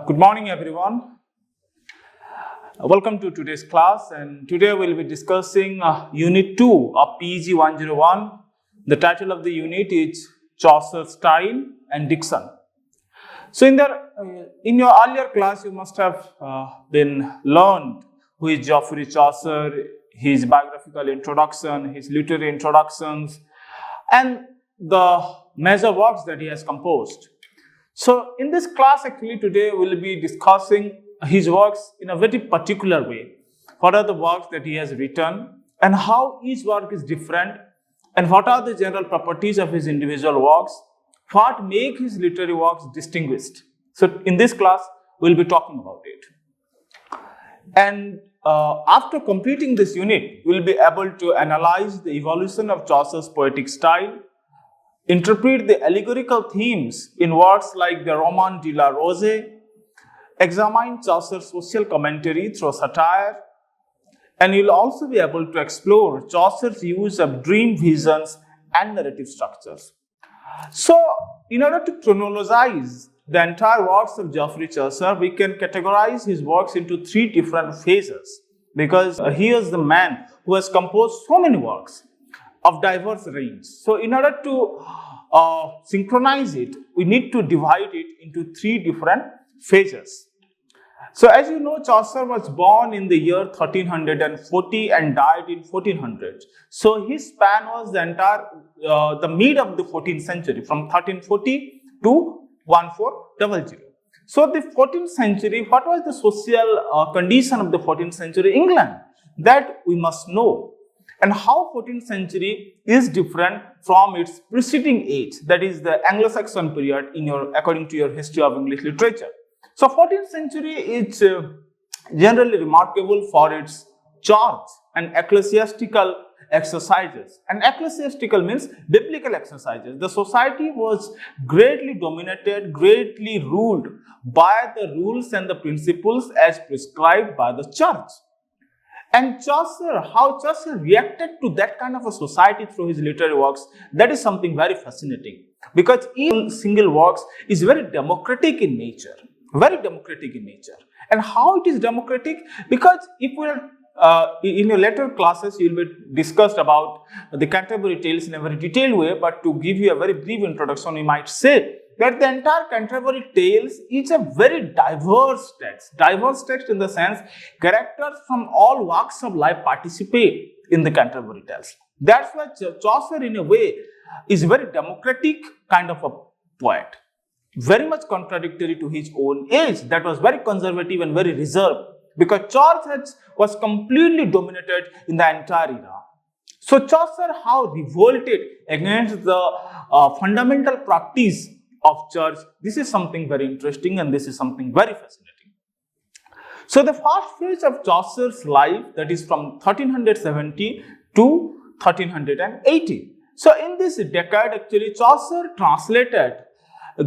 Good morning, everyone. Welcome to today's class, and today we'll be discussing Unit 2 of PG 101. The title of the unit is Chaucer Style and Diction. So, in your earlier class, you must have been learned who is Geoffrey Chaucer, his biographical introduction, his literary introductions, and the major works that he has composed. So, in this class, actually, today we will be discussing his works in a very particular way. What are the works that he has written and how each work is different, and what are the general properties of his individual works, what make his literary works distinguished. So, in this class, we will be talking about it. And after completing this unit, we will be able to analyze the evolution of Chaucer's poetic style, interpret the allegorical themes in works like the Roman de la Rose, examine Chaucer's social commentary through satire, and you will also be able to explore Chaucer's use of dream visions and narrative structures. So, in order to chronologize the entire works of Geoffrey Chaucer, we can categorize his works into three different phases, because he is the man who has composed so many works of diverse range. So, in order to synchronize it, we need to divide it into three different phases. So, as you know, Chaucer was born in the year 1340 and died in 1400. So, his span was the entire, the mid of the 14th century, from 1340 to 1400. So, the 14th century, what was the social condition of the 14th century England? That we must know. And how 14th century is different from its preceding age, that is the Anglo-Saxon period according to your history of English literature. So 14th century is generally remarkable for its church and ecclesiastical exercises. And ecclesiastical means biblical exercises. The society was greatly dominated, greatly ruled by the rules and the principles as prescribed by the church. And Chaucer, how Chaucer reacted to that kind of a society through his literary works, that is something very fascinating, because each single works is very democratic in nature, And how it is democratic? Because if we are in your later classes, you will be discussed about the Canterbury Tales in a very detailed way, but to give you a very brief introduction, we might say that the entire Canterbury Tales is a very diverse text in the sense characters from all walks of life participate in the Canterbury Tales. That's why Chaucer in a way is very democratic kind of a poet, very much contradictory to his own age that was very conservative and very reserved, because Chaucer was completely dominated in the entire era. So Chaucer how revolted against the fundamental practice of church. This is something very interesting and this is something very fascinating. So the first phase of Chaucer's life, that is from 1370 to 1380. So in this decade, actually Chaucer translated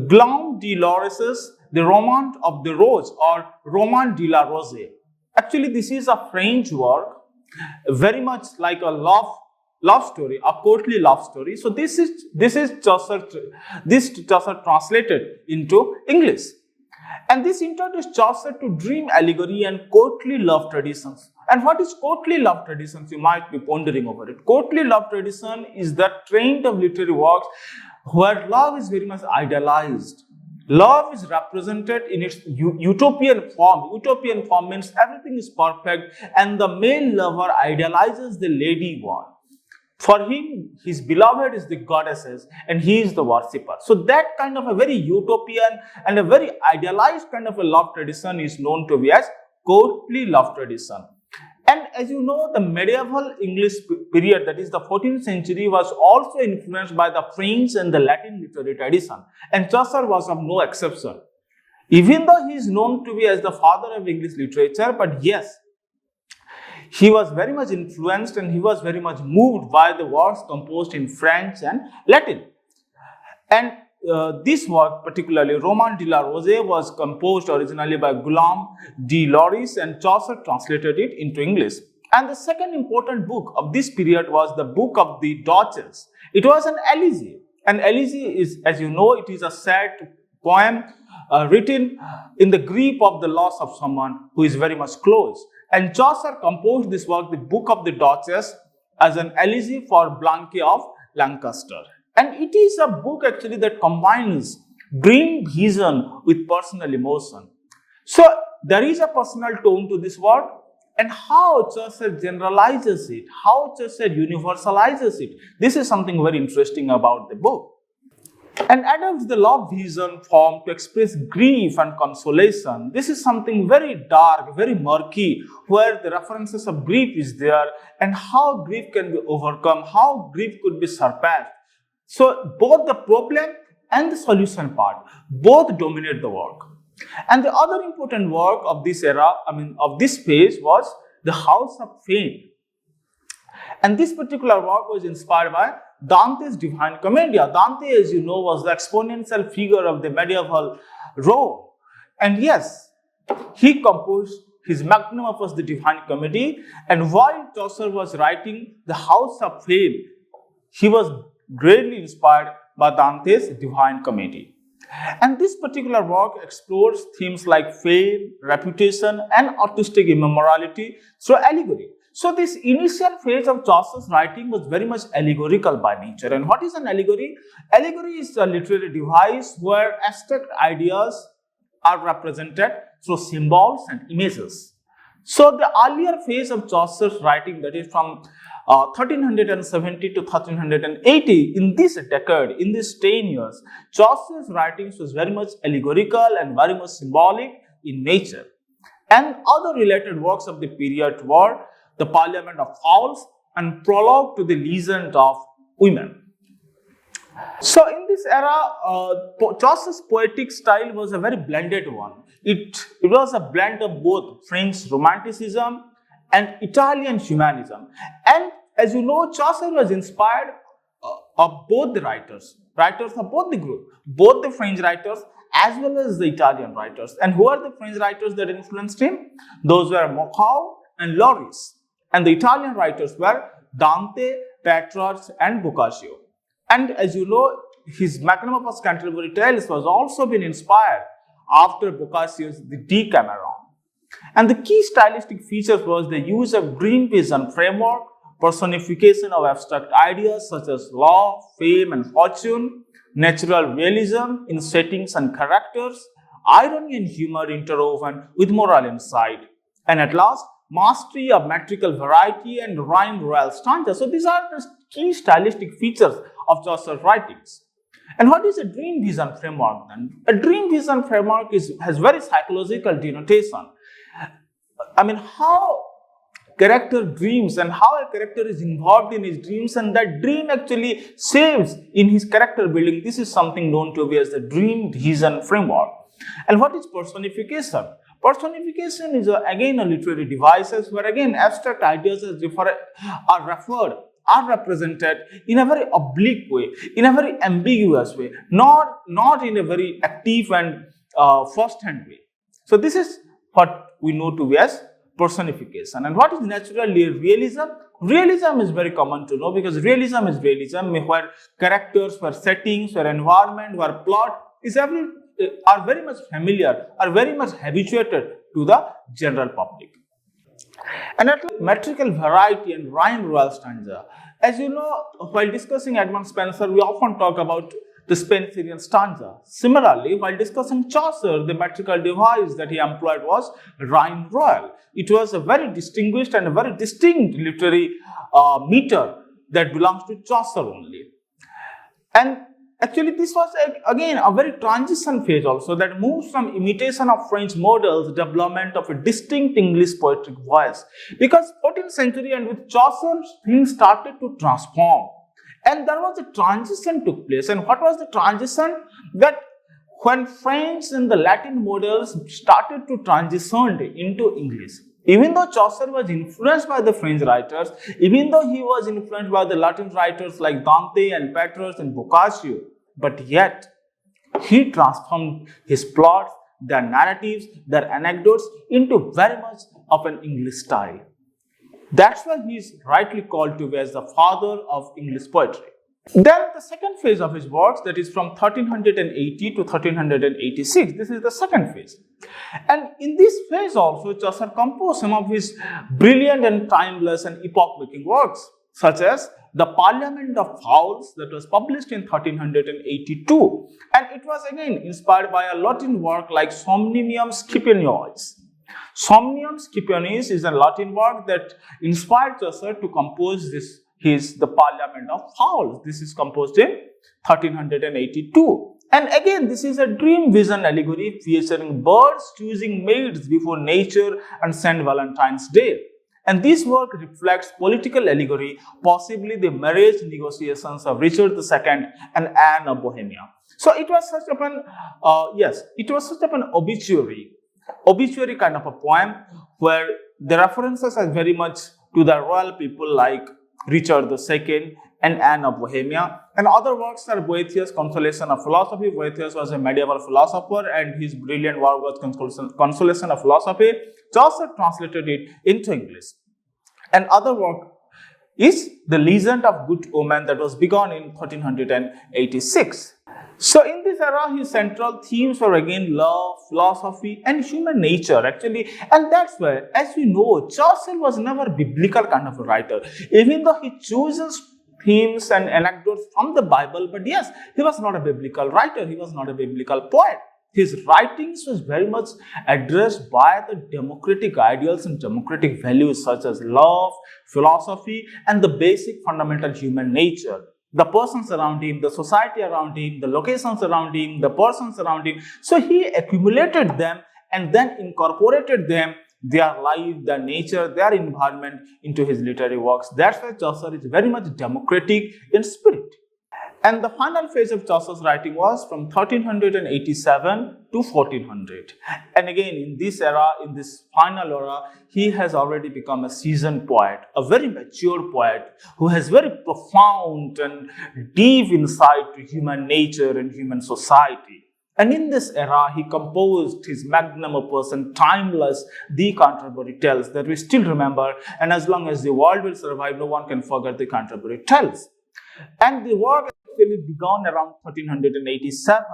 Guillaume de Laurus's The Roman of the Rose or Roman de la Rose. Actually, this is a French work, very much like a love story, a courtly love story. So this is Chaucer translated into English, and this introduced Chaucer to dream allegory and courtly love traditions. And what is courtly love traditions? You might be pondering over it. Courtly love tradition is the trend of literary works where love is very much idealized. Love is represented in its utopian form. Utopian form means everything is perfect and the male lover idealizes the lady one. For him, his beloved is the goddesses and he is the worshipper. So that kind of a very utopian and a very idealized kind of a love tradition is known to be as courtly love tradition. And as you know, the medieval English period, that is the 14th century, was also influenced by the French and the Latin literary tradition. And Chaucer was of no exception. Even though he is known to be as the father of English literature, but yes, he was very much influenced and he was very much moved by the works composed in French and Latin. And this work, particularly Roman de la Rose, was composed originally by Guillaume de Laurus, and Chaucer translated it into English. And the second important book of this period was the Book of the Duchess. It was an elegy. An elegy is, as you know, it is a sad poem written in the grief of the loss of someone who is very much close. And Chaucer composed this work, the Book of the Duchess, as an elegy for Blanche of Lancaster. And it is a book actually that combines dream vision with personal emotion. So there is a personal tone to this work, and how Chaucer generalizes it, how Chaucer universalizes it. This is something very interesting about the book. And adopts the love vision form to express grief and consolation. This is something very dark, very murky, where the references of grief is there and how grief can be overcome, how grief could be surpassed. So both the problem and the solution part, both dominate the work. And the other important work of this era, of this phase, was the House of Fame. And this particular work was inspired by Dante's Divine Commedia. Dante, as you know, was the exponential figure of the medieval Rome. And yes, he composed his magnum opus, the Divine Comedy. And while Chaucer was writing the House of Fame, he was greatly inspired by Dante's Divine Comedy. And this particular work explores themes like fame, reputation, and artistic immorality through allegory. So this initial phase of Chaucer's writing was very much allegorical by nature. And what is an allegory? Allegory is a literary device where abstract ideas are represented through symbols and images. So the earlier phase of Chaucer's writing, that is from 1370 to 1380, in this decade, in these 10 years, Chaucer's writings was very much allegorical and very much symbolic in nature. And other related works of the period were the Parliament of Owls and Prologue to the Legend of Women. So in this era, Chaucer's poetic style was a very blended one. It was a blend of both French Romanticism and Italian humanism. And as you know, Chaucer was inspired of both the writers of both the group, both the French writers as well as the Italian writers. And who are the French writers that influenced him? Those were Moccao and Loris. And the Italian writers were Dante, Petrarch, and Boccaccio. And as you know, his magnum opus Canterbury Tales was also been inspired after Boccaccio's The Decameron. And the key stylistic features was the use of dream vision framework, personification of abstract ideas such as love, fame, and fortune, natural realism in settings and characters, irony and humor interwoven with moral insight, and at last, mastery of metrical variety and rhyme royal stanza. So these are the key stylistic features of Chaucer's writings. And what is a dream vision framework then? A dream vision framework has very psychological denotation. How character dreams and how a character is involved in his dreams, and that dream actually saves in his character building. This is something known to be as the dream vision framework. And what is personification? Personification is again a literary device where again abstract ideas are represented in a very oblique way, in a very ambiguous way, not in a very active and first-hand way. So this is what we know to be as personification. And what is natural realism? Realism is very common to know, because realism is realism where characters, where settings, where environment, where plot are very much familiar, are very much habituated to the general public. And at metrical variety and rhyme royal stanza. As you know, while discussing Edmund Spenser, we often talk about the Spenserian stanza. Similarly, while discussing Chaucer, the metrical device that he employed was rhyme royal. It was a very distinguished and a very distinct literary meter that belongs to Chaucer only. And actually, this was again a very transition phase also that moves from imitation of French models, development of a distinct English poetic voice. Because 14th century and with Chaucer, things started to transform. And there was a transition took place. And what was the transition? That when French and the Latin models started to transition into English. Even though Chaucer was influenced by the French writers, even though he was influenced by the Latin writers like Dante and Petrarch and Boccaccio, but yet he transformed his plots, their narratives, their anecdotes into very much of an English style. That's why he is rightly called to be as the father of English poetry. Then the second phase of his works, that is from 1380 to 1386, this is the second phase. And in this phase also, Chaucer composed some of his brilliant and timeless and epoch-making works, such as the Parliament of Fowls, that was published in 1382. And it was again inspired by a Latin work like Somnium Scipionis. Somnium Scipionis is a Latin work that inspired Chaucer to compose the Parliament of Fowls. This is composed in 1382. And again, this is a dream vision allegory featuring birds choosing mates before nature and St. Valentine's Day. And this work reflects political allegory, possibly the marriage negotiations of Richard II and Anne of Bohemia. So it was such an obituary kind of a poem where the references are very much to the royal people like Richard II and Anne of Bohemia. And other works are Boethius' Consolation of Philosophy. Boethius was a medieval philosopher and his brilliant work was Consolation of Philosophy. Chaucer translated it into English. And other work is The Legend of Good Omen, that was begun in 1386. So in this era, his central themes were again love, philosophy and human nature actually. And that's why, as we know, Chaucer was never a biblical kind of a writer. Even though he chooses themes and anecdotes from the Bible, but yes, he was not a biblical writer, he was not a biblical poet. His writings was very much addressed by the democratic ideals and democratic values such as love, philosophy and the basic fundamental human nature. The persons around him, the society around him, the locations around him, the persons around him. So he accumulated them and then incorporated them, their life, their nature, their environment into his literary works. That's why Chaucer is very much democratic in spirit. And the final phase of Chaucer's writing was from 1387 to 1400. And again, in this era, in this final era, he has already become a seasoned poet, a very mature poet who has very profound and deep insight to human nature and human society. And in this era, he composed his magnum opus and timeless The Canterbury Tales that we still remember. And as long as the world will survive, no one can forget the Canterbury Tales. And the work actually began around 1387,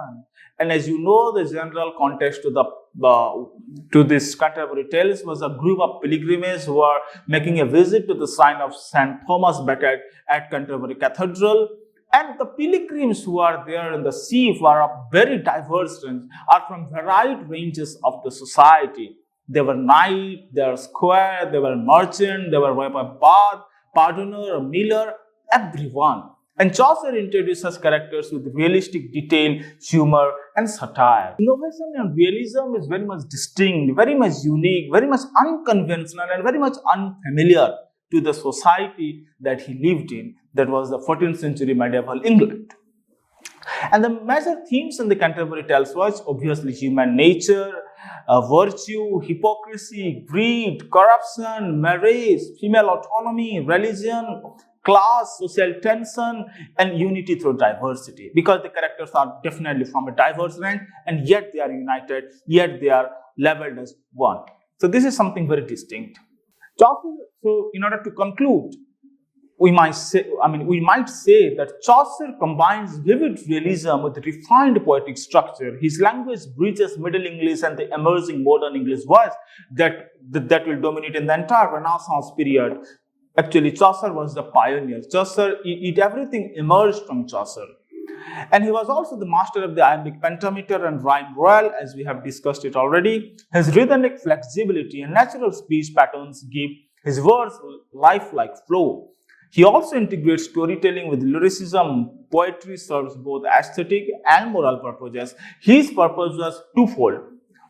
and as you know, the general context to this Canterbury Tales was a group of pilgrims who are making a visit to the shrine of St. Thomas Becket at Canterbury Cathedral. And the pilgrims who are there in the sea were of very diverse range, are from varied ranges of the society. They were knight, they were squire, they were merchant, they were bath, pardoner, miller, everyone. And Chaucer introduces characters with realistic detail, humor and satire. Innovation and realism is very much distinct, very much unique, very much unconventional and very much unfamiliar to the society that he lived in, that was the 14th century medieval England. And the major themes in the Canterbury Tales was obviously human nature, virtue, hypocrisy, greed, corruption, marriage, female autonomy, religion, class, social tension and unity through diversity, because the characters are definitely from a diverse range and yet they are united, yet they are labeled as one. So this is something very distinct. So in order to conclude, we might say that Chaucer combines vivid realism with refined poetic structure. His language bridges Middle English and the emerging modern English voice that will dominate in the entire Renaissance period. Actually, Chaucer was the pioneer. Everything emerged from Chaucer. And he was also the master of the iambic pentameter and rhyme royal, as we have discussed it already. His rhythmic flexibility and natural speech patterns give his verse lifelike flow. He also integrates storytelling with lyricism. Poetry serves both aesthetic and moral purposes. His purpose was twofold,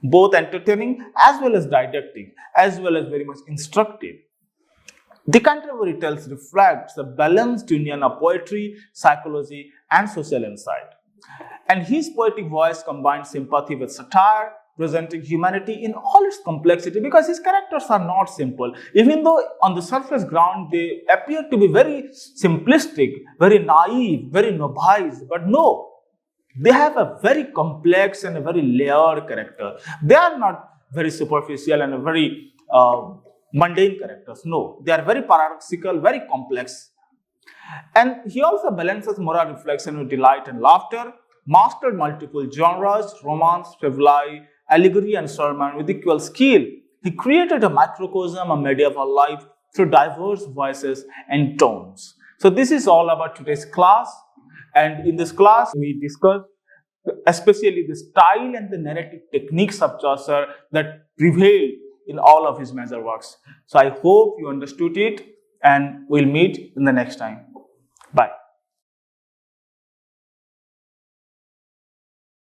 both entertaining as well as didactic, as well as very much instructive. The Canterbury Tales reflects a balanced union of poetry, psychology, and social insight. And his poetic voice combines sympathy with satire, presenting humanity in all its complexity, because his characters are not simple. Even though on the surface ground they appear to be very simplistic, very naive, very novice, but no, they have a very complex and a very layered character. They are not very superficial and very mundane characters. No, they are very paradoxical, very complex. And he also balances moral reflection with delight and laughter, mastered multiple genres, romance, fabulae, allegory, and sermon with equal skill. He created a microcosm of medieval life through diverse voices and tones. So this is all about today's class. And in this class, we discussed especially the style and the narrative techniques of Chaucer that prevailed in all of his major works. So I hope you understood it, and we'll meet in the next time. Bye.